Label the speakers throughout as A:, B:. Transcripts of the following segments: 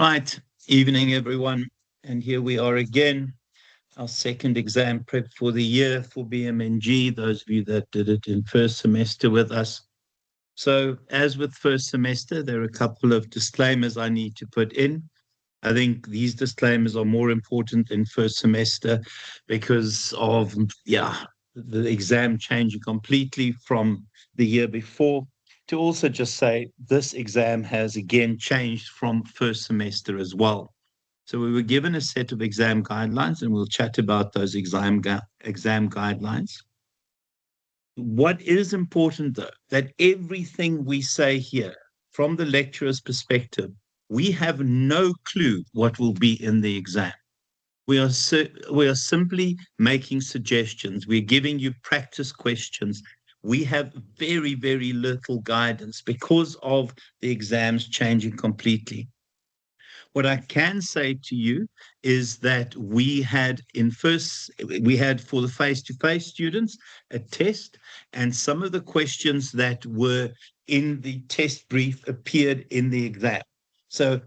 A: Right, evening everyone, and here we are again, our second exam prep for the year for BMNG, those of you that did it in first semester with us. So as with first semester, there are a couple of disclaimers I need to put in. I think these disclaimers are more important in first semester because of, the exam changing completely from the year before. To also just say this exam has again changed from first semester as well. So we were given a set of exam guidelines, and we'll chat about those exam guidelines. What is important, though, that everything we say here, from the lecturer's perspective, we have no clue what will be in the exam. We are simply making suggestions. We're giving you practice questions. We have very, very little guidance because of the exams changing completely. What I can say to you is that we had for the face-to-face students a test, and some of the questions that were in the test brief appeared in the exam. So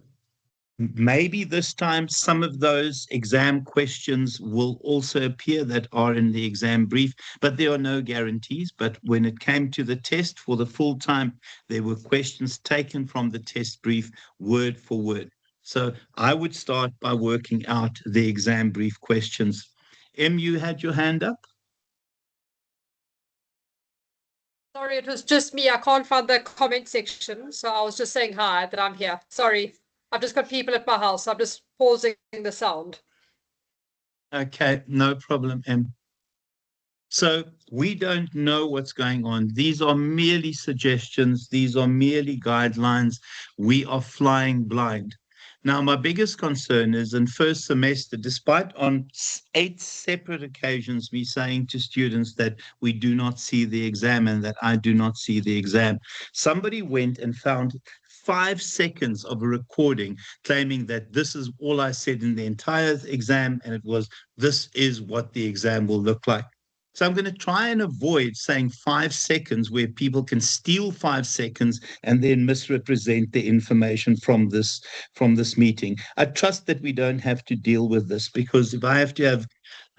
A: maybe this time some of those exam questions will also appear that are in the exam brief, but there are no guarantees. But when it came to the test for the full time, there were questions taken from the test brief word for word. So I would start by working out the exam brief questions. Em, you had your hand up?
B: Sorry, it was just me. I can't find the comment section. So I was just saying hi, that I'm here. Sorry. I've just got people at my house. I'm just pausing the sound.
A: Okay, no problem, Em. So we don't know what's going on. These are merely suggestions. These are merely guidelines. We are flying blind. Now, my biggest concern is in first semester, despite on 8 separate occasions me saying to students that we do not see the exam and that I do not see the exam, somebody went and found 5 seconds of a recording claiming that this is all I said in the entire exam, and it was, this is what the exam will look like. So I'm going to try and avoid saying 5 seconds where people can steal 5 seconds and then misrepresent the information from this meeting. I trust that we don't have to deal with this, because if I have to have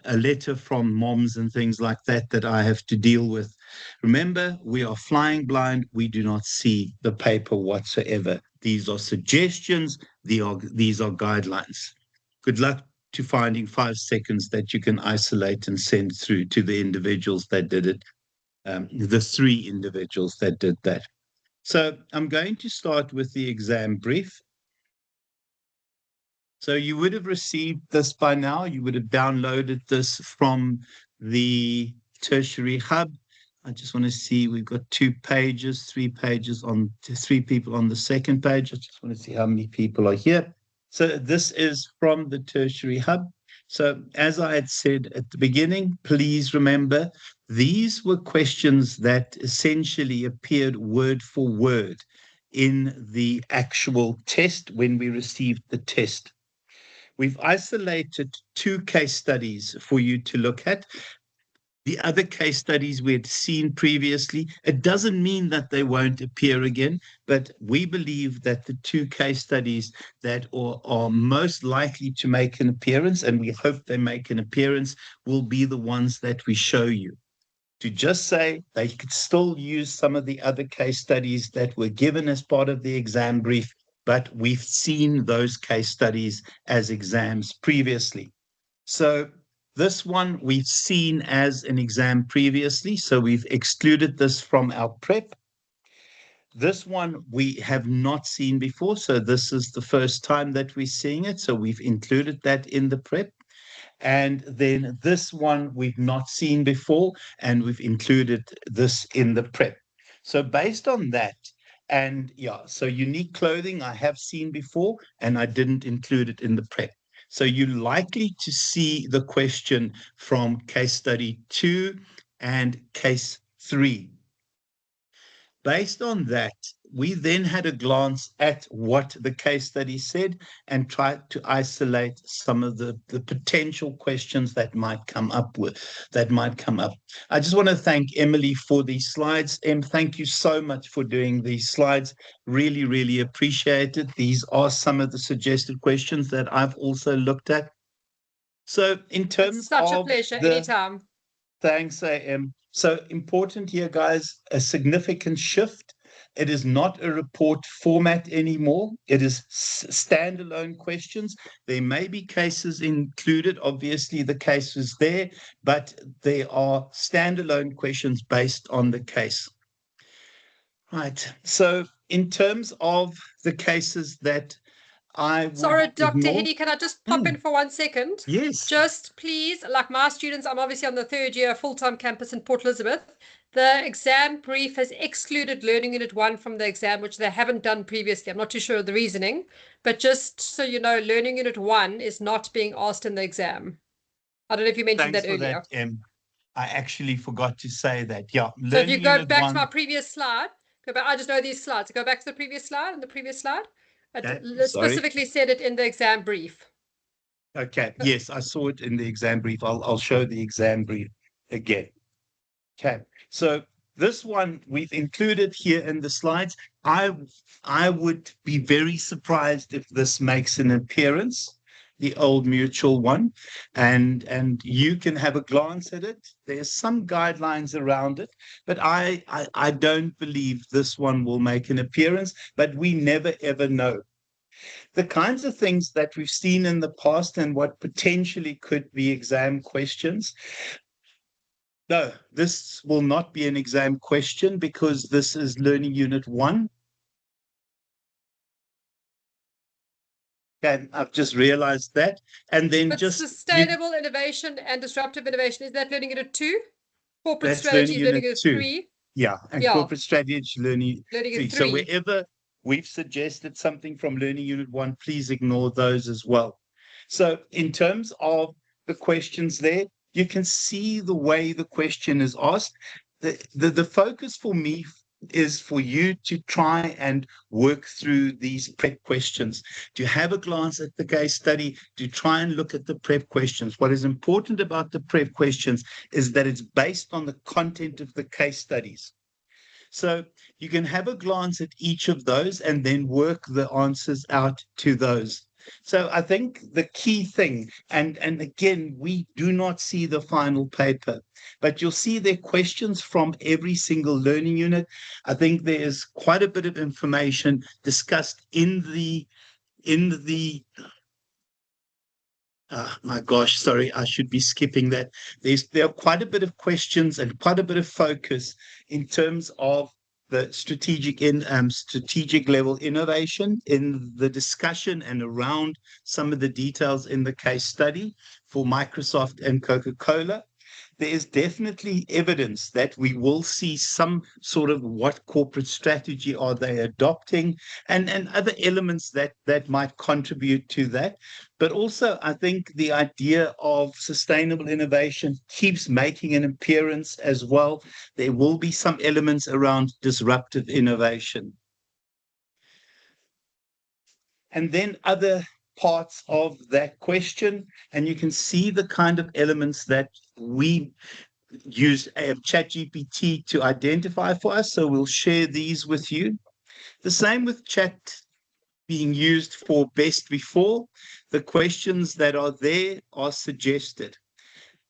A: a letter from moms and things like that I have to deal with. Remember, we are flying blind. We do not see the paper whatsoever. These are suggestions. These are guidelines. Good luck to finding 5 seconds that you can isolate and send through to the individuals that did it, the 3 individuals that did that. So I'm going to start with the exam brief. So you would have received this by now. You would have downloaded this from the tertiary hub. I just want to see, we've got 2 pages, 3 pages on 3 people on the second page. I just want to see how many people are here. So this is from the tertiary hub. So as I had said at the beginning, please remember, these were questions that essentially appeared word for word in the actual test when we received the test. We've isolated 2 case studies for you to look at. The other case studies we had seen previously, it doesn't mean that they won't appear again, but we believe that the 2 case studies that are most likely to make an appearance, and we hope they make an appearance, will be the ones that we show you. To just say they could still use some of the other case studies that were given as part of the exam brief, but we've seen those case studies as exams previously. So this one we've seen as an exam previously, so we've excluded this from our prep. This one we have not seen before, so this is the first time that we're seeing it, so we've included that in the prep. And then this one we've not seen before, and we've included this in the prep. So based on that, and so unique clothing I have seen before, and I didn't include it in the prep. So you're likely to see the question from case study 2 and case 3. Based on that, we then had a glance at what the case study said and tried to isolate some of the potential questions that might come up. I just want to thank Emily for these slides. Em, thank you so much for doing these slides. Really, really appreciate it. These are some of the suggested questions that I've also looked at. So in terms
B: It's such a
A: of
B: pleasure.
A: the
B: Anytime.
A: Thanks, AM. So important here, guys, a significant shift. It is not a report format anymore. It is standalone questions. There may be cases included. Obviously, the case is there, but they are standalone questions based on the case. Right. So in terms of the cases that I would
B: Sorry, Dr.
A: ignore,
B: Hiddy, can I just pop in for 1 second?
A: yes.
B: Just please, like my students, I'm obviously on the 3rd year full-time campus in Port Elizabeth. The exam brief has excluded Learning Unit 1 from the exam, which they haven't done previously. I'm not too sure of the reasoning, but just so you know, Learning Unit 1 is not being asked in the exam. I don't know if you mentioned
A: Thanks
B: that
A: for
B: earlier.
A: that, Em. I actually forgot to say that. Yeah,
B: So if you
A: Learning
B: go
A: Unit
B: back
A: 1.
B: to my previous slide, go back, I just know these slides. Go back to the previous slide and the previous slide.
A: Okay,
B: It
A: sorry.
B: specifically said it in the exam brief.
A: Okay, yes, I saw it in the exam brief. I'll show the exam brief again. Okay, so this one we've included here in the slides. I would be very surprised if this makes an appearance, the Old Mutual one, and you can have a glance at it. There's some guidelines around it, but I don't believe this one will make an appearance, but we never ever know. The kinds of things that we've seen in the past and what potentially could be exam questions. No, this will not be an exam question because this is Learning Unit 1. And I've just realized that. And then
B: But sustainable innovation and disruptive innovation, is that Learning Unit 2? Corporate
A: that's
B: strategy
A: Learning
B: is Learning
A: Unit
B: Unit
A: 2.
B: 3.
A: Yeah, and
B: Yeah.
A: corporate strategy learning
B: Learning
A: 3.
B: Unit
A: So
B: 3.
A: wherever we've suggested something from Learning Unit 1, please ignore those as well. So in terms of the questions there, you can see the way the question is asked. The focus for me is for you to try and work through these prep questions, to have a glance at the case study, to try and look at the prep questions. What is important about the prep questions is that it's based on the content of the case studies. So you can have a glance at each of those and then work the answers out to those. So I think the key thing, and again, we do not see the final paper, but you'll see their questions from every single learning unit. I think there is quite a bit of information discussed in the my gosh, sorry, I should be skipping that. There are quite a bit of questions and quite a bit of focus in terms of the strategic level innovation in the discussion and around some of the details in the case study for Microsoft and Coca-Cola. There is definitely evidence that we will see some sort of what corporate strategy are they adopting and other elements that might contribute to that. But also, I think the idea of sustainable innovation keeps making an appearance as well. There will be some elements around disruptive innovation. And then other parts of that question, and you can see the kind of elements that we use ChatGPT to identify for us. So we'll share these with you. The same with Chat being used for best before. The questions that are there are suggested.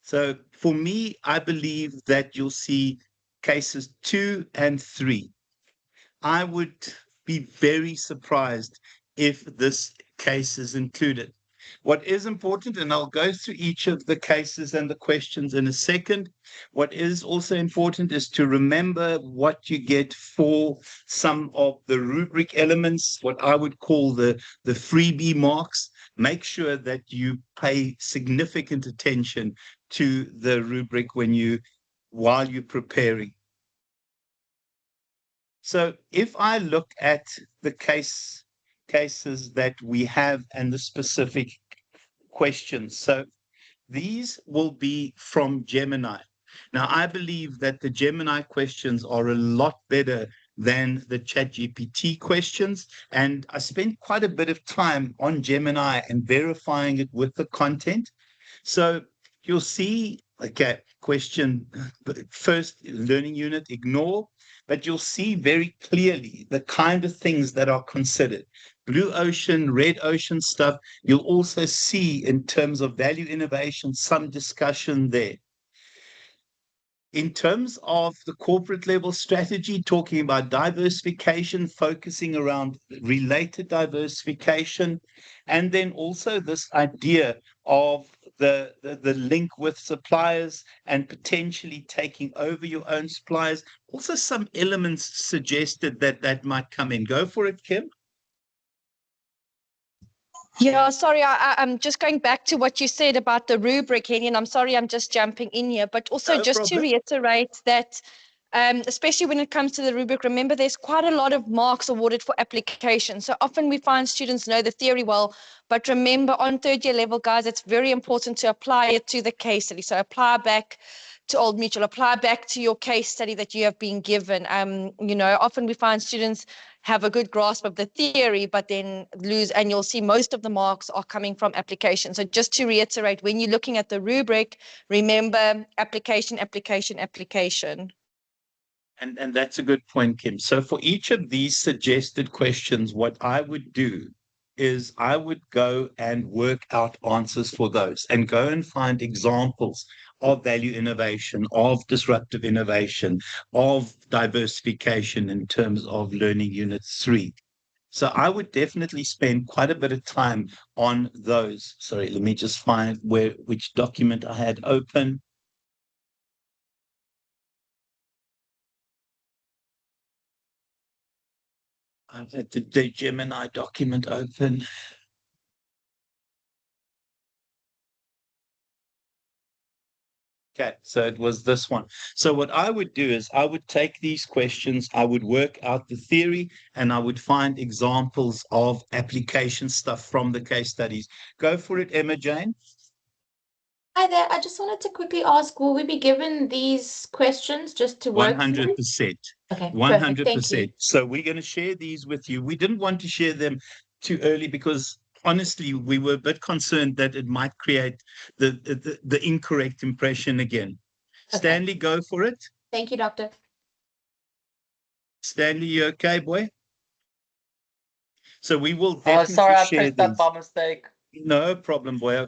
A: So for me, I believe that you'll see cases 2 and 3. I would be very surprised if this case is included. What is important, and I'll go through each of the cases and the questions in a second. What is also important is to remember what you get for some of the rubric elements, what I would call the freebie marks. Make sure that you pay significant attention to the rubric while you're preparing. So if I look at the cases that we have and the specific questions, so these will be from Gemini. Now, I believe that the Gemini questions are a lot better than the ChatGPT questions. And I spent quite a bit of time on Gemini and verifying it with the content. So you'll see, okay, question first, learning unit, ignore, but you'll see very clearly the kind of things that are considered. Blue ocean, red ocean stuff. You'll also see in terms of value innovation, some discussion there. In terms of the corporate level strategy, talking about diversification, focusing around related diversification, and then also this idea of the link with suppliers and potentially taking over your own suppliers. Also, some elements suggested that might come in. Go for it, Kim.
C: Yeah, sorry, I'm just going back to what you said about the rubric, Henny, and I'm sorry I'm just jumping in here, but also
A: No
C: just
A: problem.
C: to reiterate that, especially when it comes to the rubric, remember there's quite a lot of marks awarded for application. So often we find students know the theory well, but remember on third year level, guys, it's very important to apply it to the case study. So apply back to Old Mutual, apply back to your case study that you have been given. Often we find students have a good grasp of the theory, but then lose, and you'll see most of the marks are coming from application. So just to reiterate, when you're looking at the rubric, remember application, application, application.
A: And that's a good point, Kim. So for each of these suggested questions, what I would do is I would go and work out answers for those and go and find examples of value innovation, of disruptive innovation, of diversification in terms of learning unit 3. So I would definitely spend quite a bit of time on those. Sorry, let me just find which document I had open. I've had the Gemini document open. Okay, so it was this one. So what I would do is I would take these questions, I would work out the theory, and I would find examples of application stuff from the case studies. Go for it, Emma Jane.
D: Hi there. I just wanted to quickly ask, will we be given these questions just to work through?
A: 100%.
D: Okay, perfect. Thank
A: 100%.
D: you.
A: So we're going to share these with you. We didn't want to share them too early because honestly, we were a bit concerned that it might create the incorrect impression again.
D: Okay.
A: Stanley, go for it.
D: Thank you, Doctor.
A: Stanley, you okay, boy? So we will definitely
E: sorry, I
A: share
E: pressed that
A: these.
E: by mistake.
A: No problem, boy.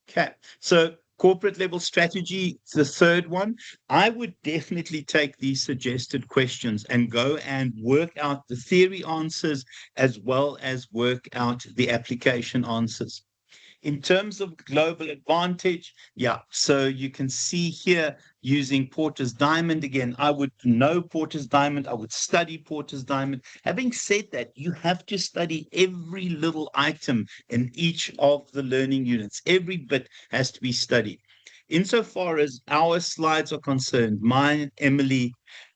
A: Okay. So corporate level strategy, the third one. I would definitely take these suggested questions and go and work out the theory answers as well as work out the application answers. In terms of global advantage, yeah, so you can see here using Porter's Diamond. Again, I would know Porter's Diamond. I would study Porter's Diamond. Having said that, you have to study every little item in each of the learning units. Every bit has to be studied. Insofar as our slides are concerned, mine, Emily,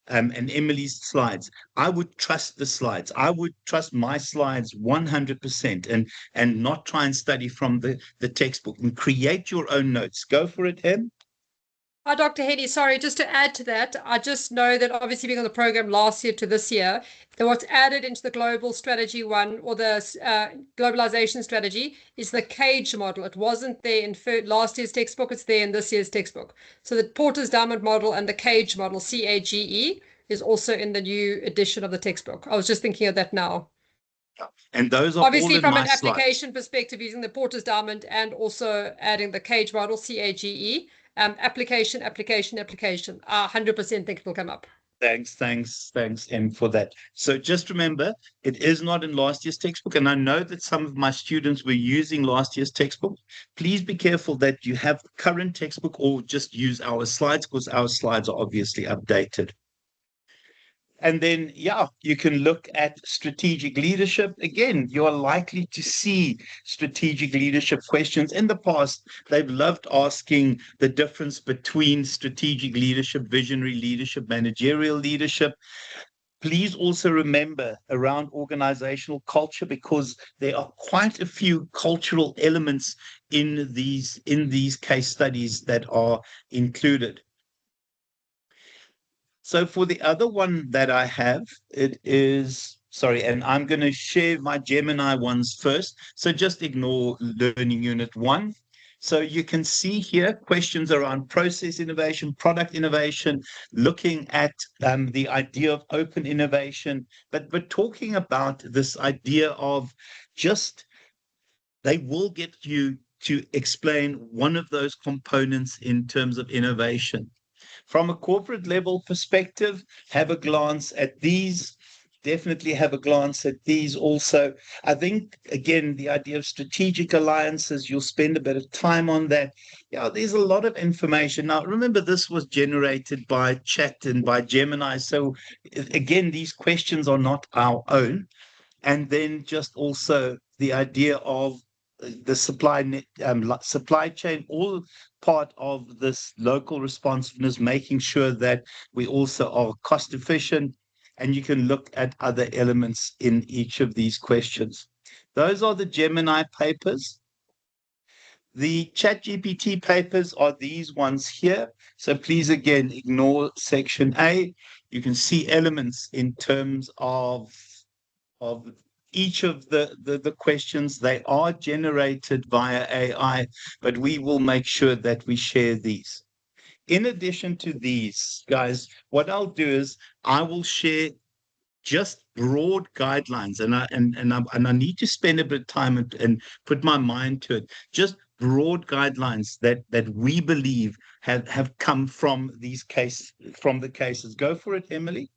A: and Emily's slides, I would trust the slides. I would trust my slides 100% and not try and study from the textbook and create your own notes. Go for it, Em.
B: Hi, Dr. Henny. Sorry, just to add to that, I just know that obviously being on the program last year to this year, that what's added into the global strategy one or the globalization strategy is the CAGE model. It wasn't there in last year's textbook. It's there in this year's textbook. So the Porter's Diamond model and the CAGE model, CAGE, is also in the new edition of the textbook. I was just thinking of that now.
A: And those are
B: obviously
A: all in
B: from
A: my
B: an application
A: slides.
B: perspective, using the Porter's Diamond and also adding the CAGE model, CAGE. Application, 100% think it will come up.
A: Thanks, Em, for that. So just remember, it is not in last year's textbook. And I know that some of my students were using last year's textbook. Please be careful that you have the current textbook or just use our slides because our slides are obviously updated. And then, yeah, you can look at strategic leadership. Again, you are likely to see strategic leadership questions. In the past, they've loved asking the difference between strategic leadership, visionary leadership, managerial leadership. Please also remember around organizational culture, because there are quite a few cultural elements in these case studies that are included. So for the other one that I have, it is, sorry, and I'm going to share my Gemini ones first. So just ignore Learning Unit 1. So you can see here questions around process innovation, product innovation, looking at the idea of open innovation, but we're talking about this idea of just, they will get you to explain one of those components in terms of innovation. From a corporate level perspective, have a glance at these. Definitely have a glance at these also. I think, again, the idea of strategic alliances, you'll spend a bit of time on that. Yeah, there's a lot of information. Now, remember, this was generated by chat and by Gemini. So, again, these questions are not our own. And then just also the idea of the supply chain, all part of this local responsiveness, making sure that we also are cost efficient, and you can look at other elements in each of these questions. Those are the Gemini papers. The ChatGPT papers are these ones here. So please, again, ignore section A. You can see elements in terms of each of the questions. They are generated via AI, but we will make sure that we share these. In addition to these, guys, what I'll do is I will share just broad guidelines, and I need to spend a bit of time and put my mind to it. Just broad guidelines that we believe have come from the cases. Go for it, Emily.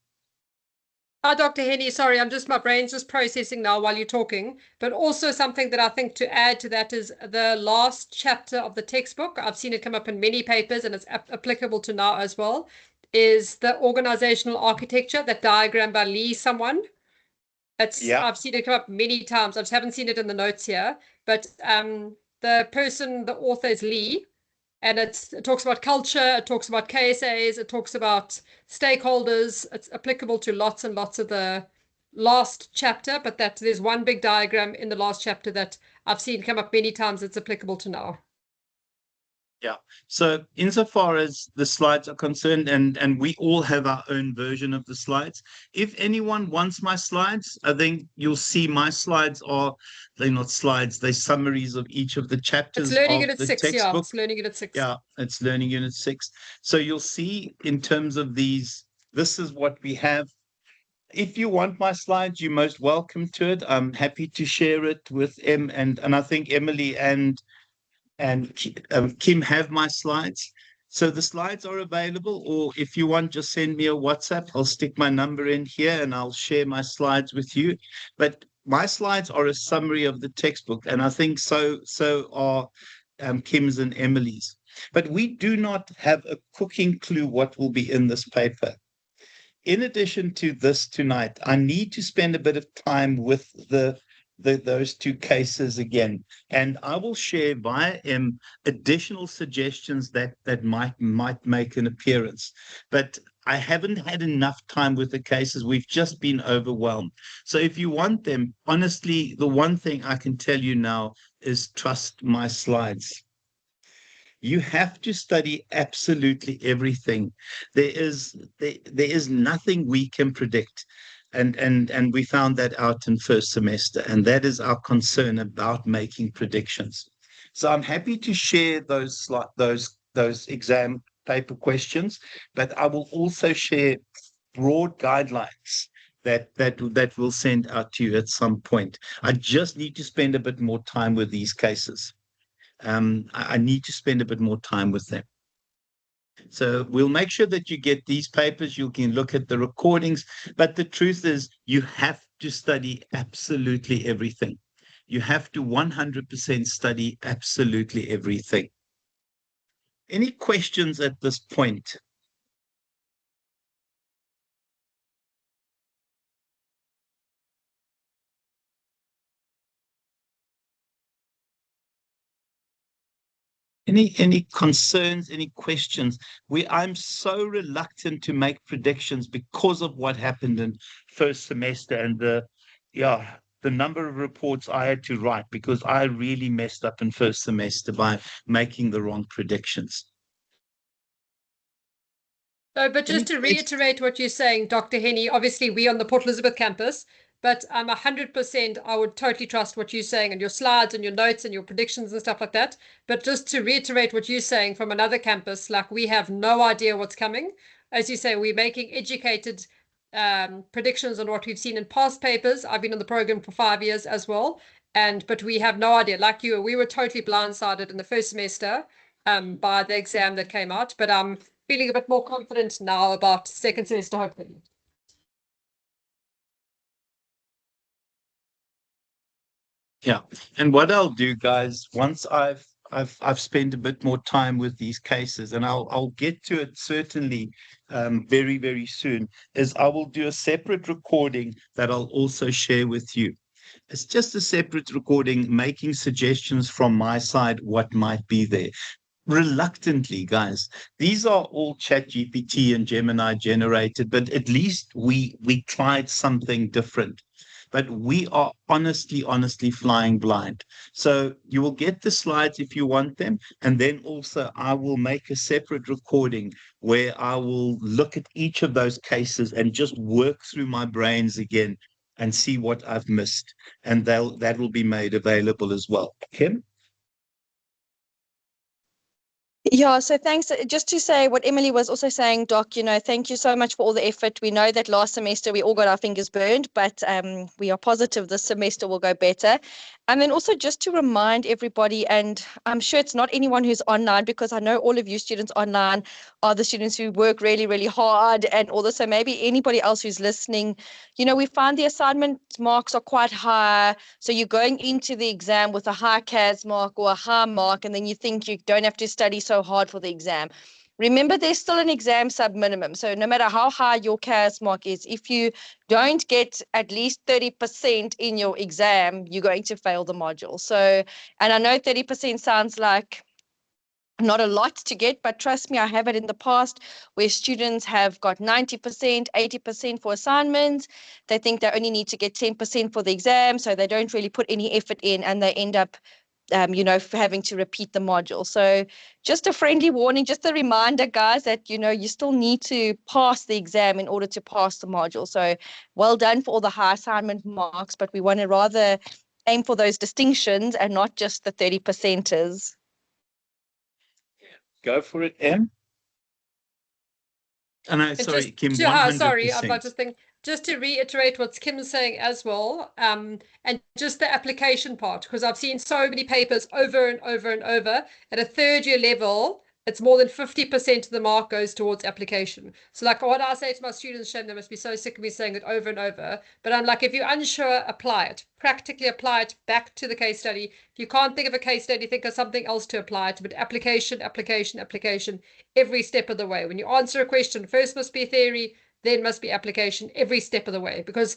B: Dr. Henny, sorry, my brain's just processing now while you're talking. But also something that I think to add to that is the last chapter of the textbook. I've seen it come up in many papers, and it's applicable to now as well, is the organizational architecture, that diagram by Lee someone. I've seen it come up many times. I just haven't seen it in the notes here. But the author is Lee. And it talks about culture, it talks about KSAs, it talks about stakeholders. It's applicable to lots and lots of the last chapter, but there's one big diagram in the last chapter that I've seen come up many times. It's applicable to now.
A: Yeah. So insofar as the slides are concerned, and we all have our own version of the slides. If anyone wants my slides, I think you'll see my slides they're not slides, they're summaries of each of the chapters
B: of the
A: textbook.
B: Yeah, it's Learning Unit 6.
A: Yeah, it's Learning Unit 6. So you'll see in terms of these, this is what we have. If you want my slides, you're most welcome to it. I'm happy to share it with and I think Emily and Kim have my slides. So the slides are available, or if you want, just send me a WhatsApp. I'll stick my number in here and I'll share my slides with you. But my slides are a summary of the textbook, and I think so are Kim's and Emily's. But we do not have a cooking clue what will be in this paper. In addition to this tonight, I need to spend a bit of time with those two cases again, and I will share via additional suggestions that might make an appearance. But I haven't had enough time with the cases. We've just been overwhelmed. So if you want them, honestly, the one thing I can tell you now is trust my slides. You have to study absolutely everything. There is nothing we can predict. And we found that out in first semester, and that is our concern about making predictions. So I'm happy to share those exam paper questions, but I will also share broad guidelines that we'll send out to you at some point. I just need to spend a bit more time with these cases. I need to spend a bit more time with them. So we'll make sure that you get these papers. You can look at the recordings. But the truth is, you have to study absolutely everything. You have to 100% study absolutely everything. Any questions at this point? Any concerns, any questions? I'm so reluctant to make predictions because of what happened in first semester and the number of reports I had to write, because I really messed up in first semester by making the wrong predictions.
B: So, but just to reiterate what you're saying, Dr. Henny, obviously we on the Port Elizabeth campus, but 100%, I would totally trust what you're saying and your slides and your notes and your predictions and stuff like that. But just to reiterate what you're saying from another campus, like we have no idea what's coming. As you say, we're making educated predictions on what we've seen in past papers. I've been on the program for 5 years as well. But we have no idea. Like you, we were totally blindsided in the first semester by the exam that came out. But feeling a bit more confident now about second semester, hopefully.
A: Yeah, and what I'll do, guys, once I've spent a bit more time with these cases, and I'll get to it certainly very, very soon, is I will do a separate recording that I'll also share with you. It's just a separate recording, making suggestions from my side what might be there. Reluctantly, guys, these are all ChatGPT and Gemini generated, but at least we tried something different. But we are honestly flying blind. So you will get the slides if you want them, and then also I will make a separate recording where I will look at each of those cases and just work through my brains again and see what I've missed, and that will be made available as well. Kim?
C: Yeah, so thanks. Just to say what Emily was also saying, Doc, thank you so much for all the effort. We know that last semester we all got our fingers burned, but we are positive this semester will go better. And then also just to remind everybody, and I'm sure it's not anyone who's online, because I know all of you students online are the students who work really, really hard, and also maybe anybody else who's listening, we find the assignment marks are quite high. So you're going into the exam with a high CAS mark or a high mark, and then you think you don't have to study so hard for the exam. Remember, there's still an exam sub minimum. So no matter how high your CAS mark is, if you don't get at least 30% in your exam, you're going to fail the module. So, and I know 30% sounds like not a lot to get, but trust me, I have it in the past where students have got 90%, 80% for assignments. They think they only need to get 10% for the exam, so they don't really put any effort in, and they end up having to repeat the module. So just a friendly warning, just a reminder, guys, that, you still need to pass the exam in order to pass the module. So well done for all the high assignment marks, but we want to rather aim for those distinctions and not just the 30%ers.
A: Go for it, Em. And sorry, Kim, 100%.
B: Sorry, I'm about to think. Just to reiterate what Kim's saying as well, and just the application part, because I've seen so many papers over and over and over. At a third year level, it's more than 50% of the mark goes towards application. So like what I say to my students, shame, they must be so sick of me saying it over and over. But I'm like, if you're unsure, apply it. Practically apply it back to the case study. If you can't think of a case study, think of something else to apply it. But application, application, application, every step of the way. When you answer a question, first must be theory, then must be application every step of the way. Because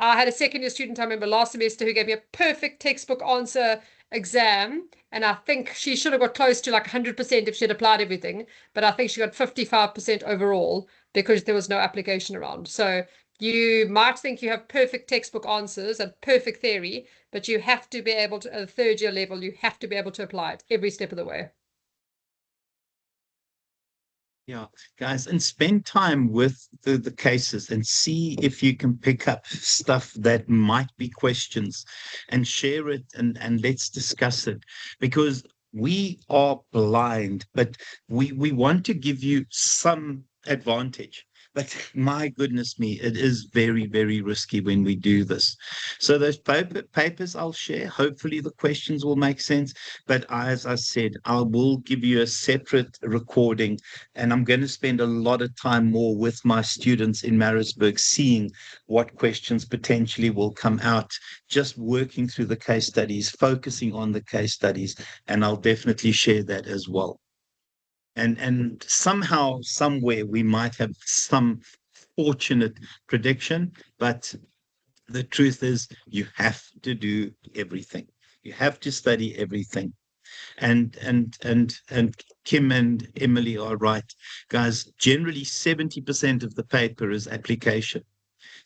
B: I had a second year student, I remember last semester, who gave me a perfect textbook answer exam, and I think she should have got close to like 100% if she had applied everything, but I think she got 55% overall because there was no application around. So you might think you have perfect textbook answers and perfect theory, but you have to be able to, at a third year level, you have to be able to apply it every step of the way.
A: Yeah, guys, and spend time with the cases and see if you can pick up stuff that might be questions, and share it, and let's discuss it, because we are blind, but we want to give you some advantage. But my goodness me, it is very, very risky when we do this. So those papers I'll share, hopefully the questions will make sense. But as I said, I will give you a separate recording, and I'm going to spend a lot of time more with my students in Maritzburg, seeing what questions potentially will come out, just working through the case studies, focusing on the case studies, and I'll definitely share that as well. And somehow, somewhere, we might have some fortunate prediction, but the truth is you have to do everything. You have to study everything. And Kim and Emily are right, guys. Generally, 70% of the paper is application.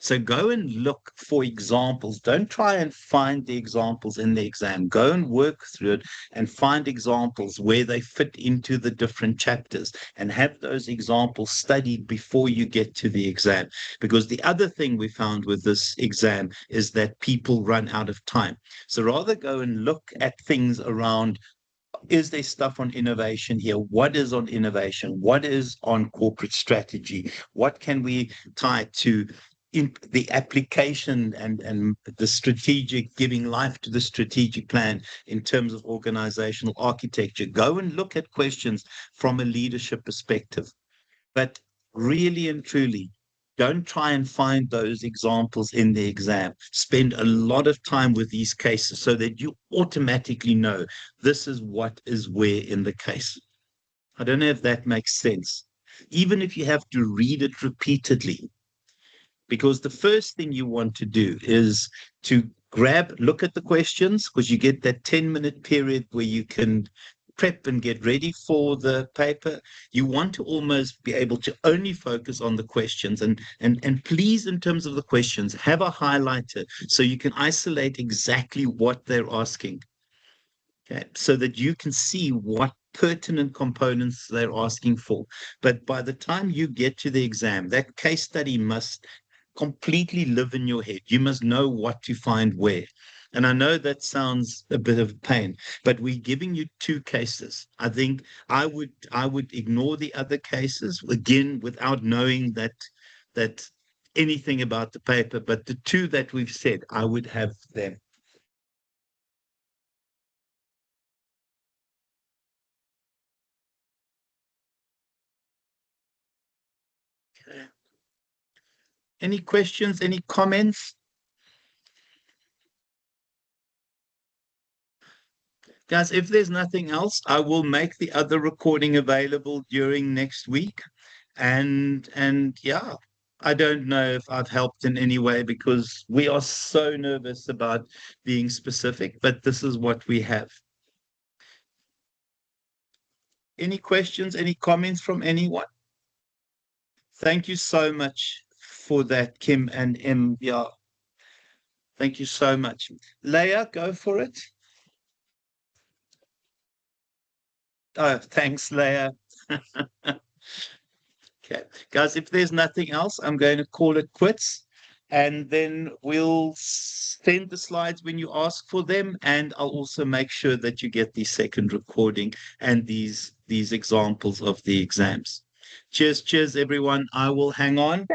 A: So go and look for examples. Don't try and find the examples in the exam. Go and work through it and find examples where they fit into the different chapters, and have those examples studied before you get to the exam. Because the other thing we found with this exam is that people run out of time. So rather go and look at things around, is there stuff on innovation here? What is on innovation? What is on corporate strategy? What can we tie to in the application and the strategic, giving life to the strategic plan in terms of organizational architecture? Go and look at questions from a leadership perspective. But really and truly, don't try and find those examples in the exam. Spend a lot of time with these cases so that you automatically know this is what is where in the case. I don't know if that makes sense. Even if you have to read it repeatedly, because the first thing you want to do is to look at the questions, because you get that 10-minute period where you can prep and get ready for the paper. You want to almost be able to only focus on the questions, and please, in terms of the questions, have a highlighter so you can isolate exactly what they're asking. Okay, so that you can see what pertinent components they're asking for. But by the time you get to the exam, that case study must completely live in your head. You must know what to find where. And I know that sounds a bit of a pain, but we're giving you 2 cases. I think I would ignore the other cases, again, without knowing that anything about the paper. But the 2 that we've said, I would have them. Okay. Any questions? Any comments? Guys, if there's nothing else, I will make the other recording available during next week. And yeah, I don't know if I've helped in any way, because we are so nervous about being specific, but this is what we have. Any questions, any comments from anyone? Thank you so much for that, Kim and Em. Yeah, thank you so much. Leah, go for it. Oh, thanks, Leah. Okay, guys, if there's nothing else, I'm going to call it quits, and then we'll send the slides when you ask for them, and I'll also make sure that you get the second recording and these examples of the exams. Cheers, everyone. I will hang on.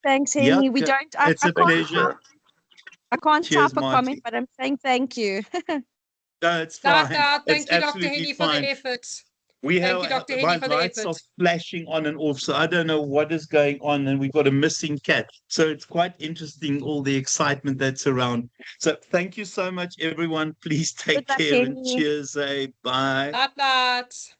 C: Thanks, Henry.
A: Yeah, it's a pleasure.
C: I can't
A: Cheers,
C: type a
A: Marty.
C: comment, but I'm saying thank you.
A: No, it's fine.
B: Thank you, Dr.
A: Absolutely
B: Henny, for
A: fine.
B: the effort.
A: We
B: Thank
A: have
B: you, Dr. Henny,
A: my
B: for the
A: lights are
B: effort.
A: flashing on and off, so I don't know what is going on, and we've got a missing cat. So it's quite interesting, all the excitement that's around. So thank you so much, everyone. Please take
C: Good luck,
A: care and
C: Henny.
A: cheers. Bye.
B: Night.